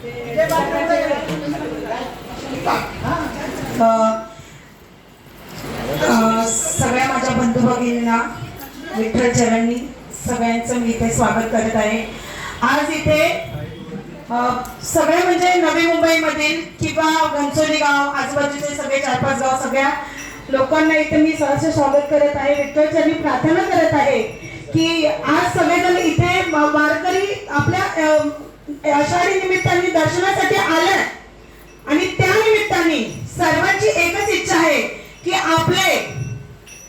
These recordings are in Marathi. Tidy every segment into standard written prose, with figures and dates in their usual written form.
सगळ्या माझ्या बंधू भगिनींना विठ्ठल चरणी सगळ्यांचं मी इथे स्वागत करत आहे। आज इथे सगळे म्हणजे नवी मुंबईमधील किंवा घनसोली गाव आजूबाजूचे सगळे 4-5 गाव सगळ्या लोकांना इथे मी सहर्ष स्वागत करत आहे। विठ्ठल चरणी प्रार्थना करत आहे की आज सगळेजण इथे वारकरी आपल्या आषाढी निमित्ताने दर्शनासाठी आले आणि त्या निमित्ताने सर्वांची एकच इच्छा आहे की आपले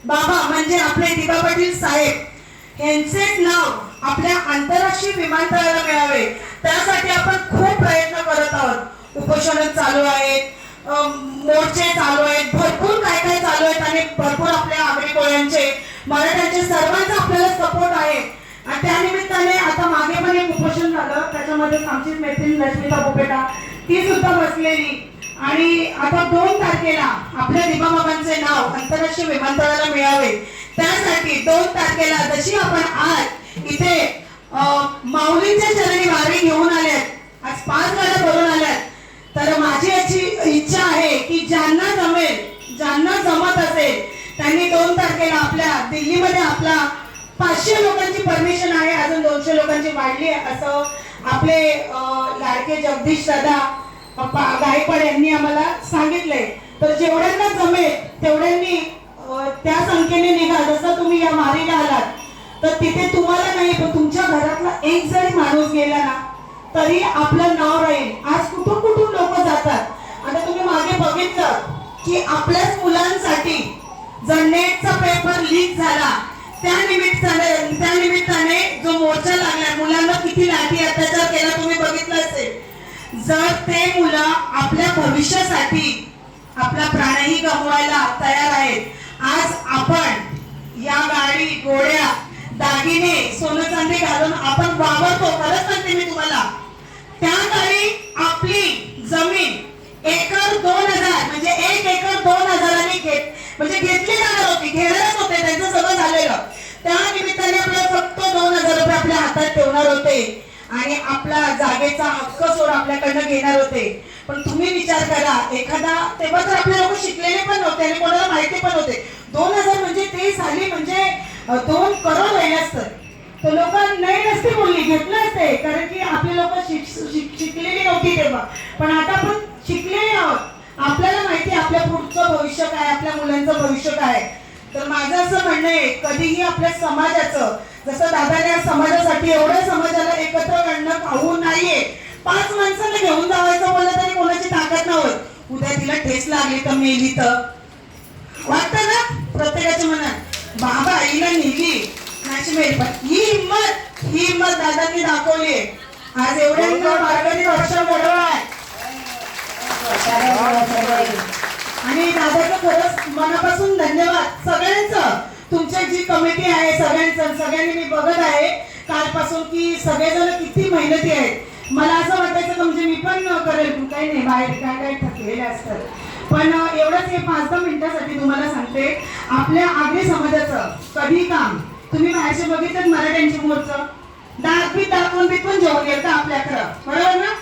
बाबा म्हणजे आपले दिबा पाटील साहेब यांचे नाव आपल्या आंतरराष्ट्रीय विमानतळाला मिळावे, त्यासाठी आपण खूप प्रयत्न करत आहोत। उपोषण चालू आहेत, मोर्चे चालू आहेत, भरपूर काय काय चालू आहेत आणि भरपूर आपल्या आगरी कोळ्यांचे मराठ्यांचे सर्वांचा आपल्याला सपोर्ट आहे। आणि त्या निमित्ताने आता मागे पण एक उपोषण झालं, त्याच्यामध्ये आमची मैत्रीण रश्मिता बोपेटा ती सुद्धा बसलेली आणि आता 2 तारखेला आपल्या दिबाबाबांचे नाव आंतरराष्ट्रीय विमानतळाला मिळावे, त्यासाठी 2 तारखेला जशी आपण आज इथे माऊलींच्या चरणी वारी घेऊन आल्यात, आज 5 गाड्या भरून आल्यात, तर माझी अशी इच्छा आहे की ज्यांना जमेल, ज्यांना जमत असेल त्यांनी 2 तारखेला आपल्या दिल्लीमध्ये आपला 500 लोकांची परमिशन आहे, अजून 200 लोकांची वाढली आहे असं आपले लाडके जगदीश दादा गायकवाड यांनी आम्हाला सांगितलंय। तर जेवढ्यांना जमेल तेवढ्यांनी त्या संख्येने निघा। जसं तुम्ही या वारीला आलात तर तिथे तुम्हाला नाही पण तुमच्या घरातला एक जरी माणूस गेला ना तरी आपलं नाव राहील। आज कुठून कुठून लोक जातात। आता तुम्ही मागे बघितलं की आपल्याच मुलांसाठी जर नेटचा पेपर लीक झाला, त्या निमित्ताने जो मोर्चा लागला, मुलांना किती लाठी अत्याचार केला तुम्ही बघितलं असेल। जर ते मुलं आपल्या भविष्यासाठी आपला प्राणही गमवायला तयार आहेत, आज आपण या गाडी घोड्या दागिने सोनं चांदी घालून आपण वावरतो। खरंच सांगते मी तुम्हाला, त्या काळी आपली जमीन एकर 2000 म्हणजे 1 एकर 2000 म्हणजे घेतली जाणार होती, घेणारच होते, त्यांचं सगळं झालेलं। त्या निमित्ताने आपल्याला फक्त 2000 रुपये आपल्या हातात ठेवणार होते आणि आपला जागेचा हक्क सोड आपल्याकडनं घेणार होते। पण तुम्ही विचार करा, एखादा तेव्हा तर आपले लोक शिकलेले पण नव्हते आणि कोणाला माहिती पण होते 2000 म्हणजे ते साली म्हणजे 2 करोड व्हायला असतं, तर लोक नाही नसते बोलली, घेतलं असते, कारण की आपले लोक शिकलेली नव्हती तेव्हा। पण आता आपण शिकलेले आहोत, आपल्याला माहिती आपल्या पुढचं भविष्य काय, आपल्या मुलांचं भविष्य काय। तर माझं असं म्हणणं आहे, कधीही आपल्या समाजाचं, जसं दादाने समाजासाठी एवढ्या समाजाला एकत्र आणणं खाऊन नाहीये, 5 माणसांना घेऊन जावायचं बोललं तरी कोणाची ताकद नव्हती, उद्या तिला ठेस लागली तर मेली तर वाटतं ना प्रत्येकाच्या मनात, बाबा आईला नेली नाची मेली, पण ही हिम्मत दादांनी दाखवली। आज एवढ्या वारकरी वर्ष घडवलाय आणि दादाचं खरंच मनापासून धन्यवाद सगळ्यांचं। तुमची जी कमिटी आहे सगळ्यांनी मी बघत आहे कालपासून की सगळेजण किती मेहनती आहेत। मला असं वाटायचं की म्हणजे मी पण करेल, काही नाही, बाहेर काय थकलेले असतात, पण एवढंच हे 5-10 मिनिटासाठी तुम्हाला सांगते, आपल्या आगरी समाजाचं कधी काम तुम्ही बाहेरचे बघितलं मराठ्यांची मोर्चा दाखवून जेवण येतं आपल्याकडं, बरोबर ना?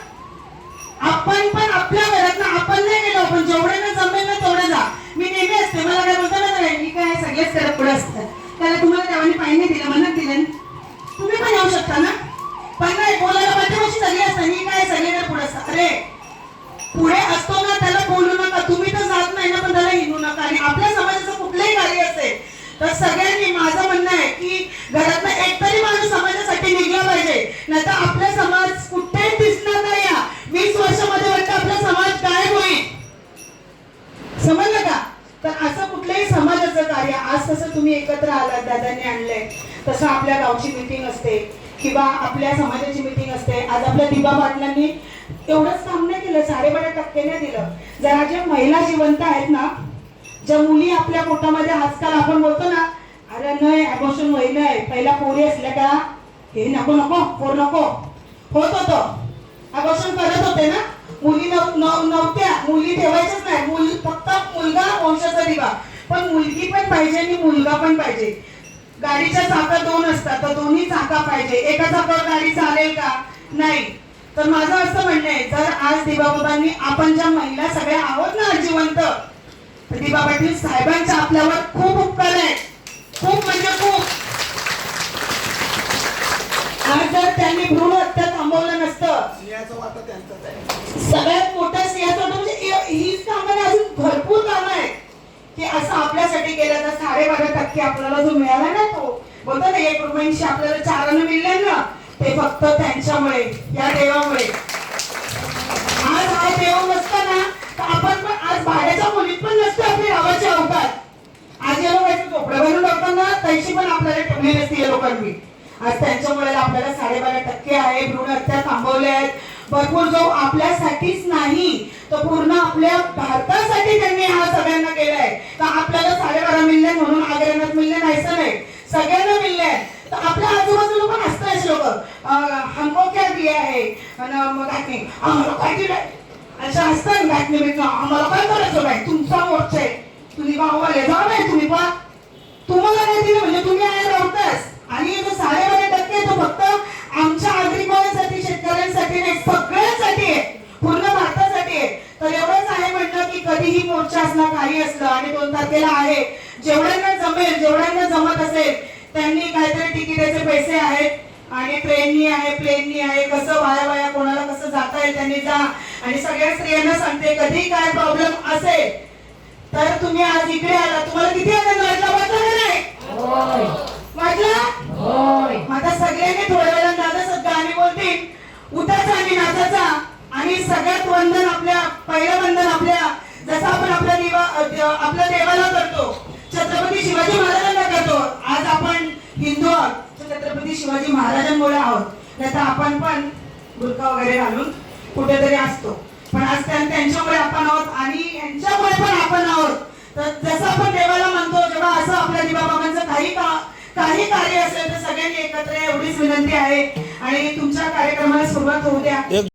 आपण पण आपल्या घरात आपण नाही गेलो, पण जेवढ्यांना जमेल ना तेवढं जा। मी नेहमी असते, मला काय बोलतो ना मी काय सगळेच करत पुढे असतात, त्याला तुम्हाला देवाने पाणी नाही दिलं म्हणत दिलं, तुम्ही पण येऊ शकता ना, पण नाही बोलायला पाठीमाशी सगळे असतात, ही काय सगळे पुढे असतात। अरे पुढे असतो ना त्याला बोलू नका, तुम्ही तर जात नाही ना पण त्याला हिंदू नका। आणि आपल्या समाजाचं कुठलंही कार्य असेल तर सगळ्यांनी, माझं म्हणणं आहे की घरातनं एकतरी माणूस समाजासाठी निघला पाहिजे, नाही तर आपला समाज कुठेही दिसणार नाही। 20 वर्षामध्ये वाटतं आपला समाज गायब होईल, समजलं का? तर असं कुठल्याही समाजाचं कार्य आज कसं तुम्ही एकत्र आलात, दादांनी आणलंय, तसं आपल्या गावची मीटिंग असते किंवा आपल्या समाजाची मीटिंग असते। आज आपल्या दिबा पाटलांनी एवढंच काम नाही केलं, 12.5% नाही दिलं। जरा ज्या महिला जिवंत आहेत ना, ज्या मुली आपल्या पोटामध्ये आजकाल आपण बोलतो ना, अरे नाही अबॉर्शन व्हायलंय, पहिला पोरी असल्या का हे नको नको पोर नको होत होतं, अबॉर्शन करत होते ना, मुली नव्हत्या, मुली ठेवायच्याच नाही, फक्त मुलगा वंशाचा दिवा, पण मुलगी पण पाहिजे आणि मुलगा पण पाहिजे। गाडीच्या चाका 2 असतात तर दोन्ही चाका पाहिजे, एका चाकावर गाडी चालेल का? नाही। तर माझं असं म्हणणं आहे, जर आज दिवाबाबांनी आपण ज्या महिला सगळ्या आहोत ना जिवंत, तर दिवा पाटील साहेबांच्या आपल्यावर खूप उपकार आहे, खूप म्हणजे खूप. आज जर त्यांनी भ्रूण हत्या थांबवलं नसतं, सिंहाचा वाटा त्यांचाच आहे. सगळ्यात मोठा सिंहाचा वाटा म्हणजे हीच कामं नाही, अजून भरपूर कामं आहेत की असं आपल्यासाठी केलं तर 12.5% आपल्याला जो मिळाला ना, तो बोलतो ना 1 रुपयांशी आपल्याला 4 आणे मिळले ना, ते फक्त त्यांच्यामुळे, या देवामुळे. आज हा देव नसता ना तर आपण पण आज भाड्याच्या खोलीत पण नसतो आपली गावाची अवकात. आज या लोकांचं झोपडं बनवून टाकताना तैशी पण आपल्याला ठेवली नसती या लोकांनी. आज त्यांच्यामुळे आपल्याला 12.5% आहे, भ्रूण हत्या थांबवल्या आहेत, भरपूर जो आपल्यासाठीच नाही तर पूर्ण आपल्या भारतासाठी त्यांनी हा सगळ्यांना केलाय. तर आपल्याला 12.5 मिळले म्हणून आग्रहात मिळले नाहीसं नाही, सगळ्यांना मिळले. तर आपल्या आजूबाजूला पण असतात असे लोक, हमको क्या दिया है, मग काय आम्हाला काय दिलंय, अशा असतात घाटनिमित्त, आम्हाला काय करायचं नाही, तुमचा मोर्चा आहे, तुम्ही गाववाले जा नाही, तुम्ही पा तुम्हाला नाही दिलं म्हणजे तुम्ही आहे राहताच. आणि जो 12.5% तो फक्त आमच्या नागरिकांसाठी, शेतकऱ्यांसाठी नाही, सगळ्यांसाठी आहे, पूर्ण भारतासाठी आहे. तर एवढंच आहे म्हणणं की कधीही मोर्चा असला, काही असलं, आणि 2 तारखेला आहे, जेवढ्यांना जमेल, जेवढ्यांना जमत असेल त्यांनी काहीतरी तिकिटाचे पैसे आहेत आणि ट्रेननी आहे, प्लेननी आहे, कसं वाया कोणाला कसं जाता येईल त्यांनी जा. आणि सगळ्या स्त्रियांना सांगते, कधी काय प्रॉब्लेम असेल तर तुम्ही आज इकडे आला, तुम्हाला किती आनंद वाटला, वाटला का नाही वाटला? आता सगळ्यांनी थोड्या वेळा दादा गाणी बोलतील, उठायचा आणि नाचायचा. आणि सगळ्यात वंदन आपल्या, पहिलं वंदन आपल्या, जसं आपण आपल्या देवाला करतो, छत्रपती शिवाजी महाराजांना करतो. आज आपण हिंदू आहोत, छत्रपती शिवाजी महाराजांमुळे आहोत, नाही तर आपण पण बुरखा वगैरे घालून कुठेतरी असतो, पण आज त्यांच्यामुळे आपण आहोत आणि यांच्यामुळे पण आपण आहोत. तर जसं आपण देवाला म्हणतो, जेव्हा असं आपल्या दिवाबाबांचं काही कार्य असेल तर सगळ्यांनी एकत्र, एवढीच विनंती आहे. आणि तुमच्या कार्यक्रमाला सुरुवात होऊ द्या.